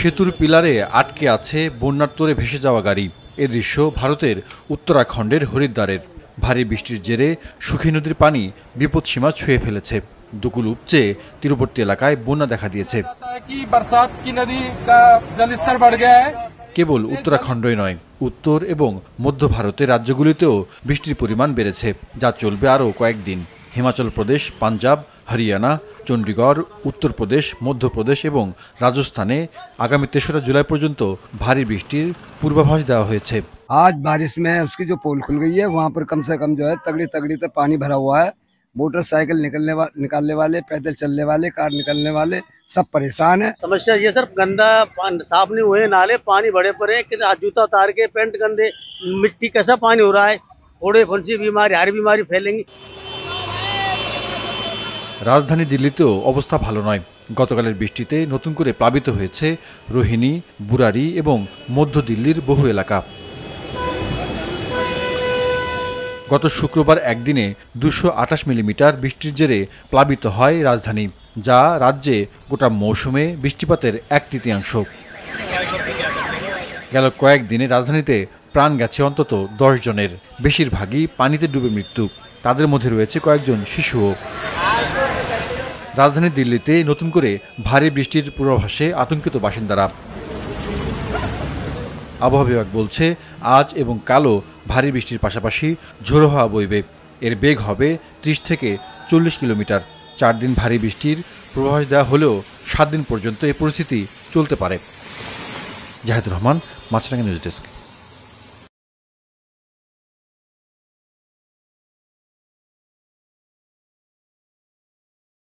সেতুর পিলারে আটকে আছে বন্যার তোরে ভেসে যাওয়া গাড়ি। এ দৃশ্য ভারতের উত্তরাখণ্ডের হরিদ্বারের। ভারী বৃষ্টির জেরে সুখী নদীর পানি বিপদসীমা ছুঁয়ে ফেলেছে। দুকুল উপচে তীরবর্তী এলাকায় বন্যা দেখা দিয়েছে। কেবল উত্তরাখণ্ডই নয়, উত্তর এবং মধ্য ভারতের রাজ্যগুলিতেও বৃষ্টির পরিমাণ বেড়েছে, যা চলবে আরও কয়েকদিন। হিমাচল প্রদেশ, পাঞ্জাব, হরিয়ানা, চণ্ডীগড়, উত্তরপ্রদেশ, মধ্যপ্রদেশ এবং রাজস্থানে আগামী ৩রা জুলাই পর্যন্ত ভারী বৃষ্টির পূর্বাভাস দেওয়া হয়েছে। आज बारिश में उसकी जो पोल खुल गई है वहाँ पर कम से कम जो है तगड़ी तक पानी भरा हुआ है। मोटरसाइकिल निकालने वाले, पैदल चलने वाले, कार निकलने वाले सब परेशान है। समस्या ये सर गंदा साफ नहीं हुए नाले, पानी बड़े पड़े, जूता उतार के पेंट गंदे, मिट्टी कैसा पानी हो रहा है, फोड़े फुंसी बीमारी, हर बीमारी फैलेंगी। রাজধানী দিল্লিতেও অবস্থা ভালো নয়। গতকালের বৃষ্টিতে নতুন করে প্লাবিত হয়েছে রোহিণী, বুরারি এবং মধ্য দিল্লির বহু এলাকা। গত শুক্রবার একদিনে 228 মিলিমিটার বৃষ্টির জেরে প্লাবিত হয় রাজধানী, যা রাজ্যে গোটা মৌসুমে বৃষ্টিপাতের 1/3। গেল কয়েকদিনে রাজধানীতে প্রাণ গেছে অন্তত 10 জনের, বেশিরভাগই পানিতে ডুবে মৃত্যু। তাদের মধ্যে রয়েছে কয়েকজন শিশুও। রাজধানী দিল্লিতে নতুন করে ভারী বৃষ্টির পূর্বাভাসে আতঙ্কিত বাসিন্দারা। আবহাওয়া বিভাগ বলছে, আজ এবং কালও ভারী বৃষ্টির পাশাপাশি ঝোড়ো হাওয়া বইবে। এর বেগ হবে 30 থেকে 40 কিলোমিটার। 4 দিন ভারী বৃষ্টির পূর্বাভাস দেওয়া হলেও 7 দিন পর্যন্ত এই পরিস্থিতি চলতে পারে। জাহিদুর রহমান, মাছরাঙা নিউজ ডেস্ক।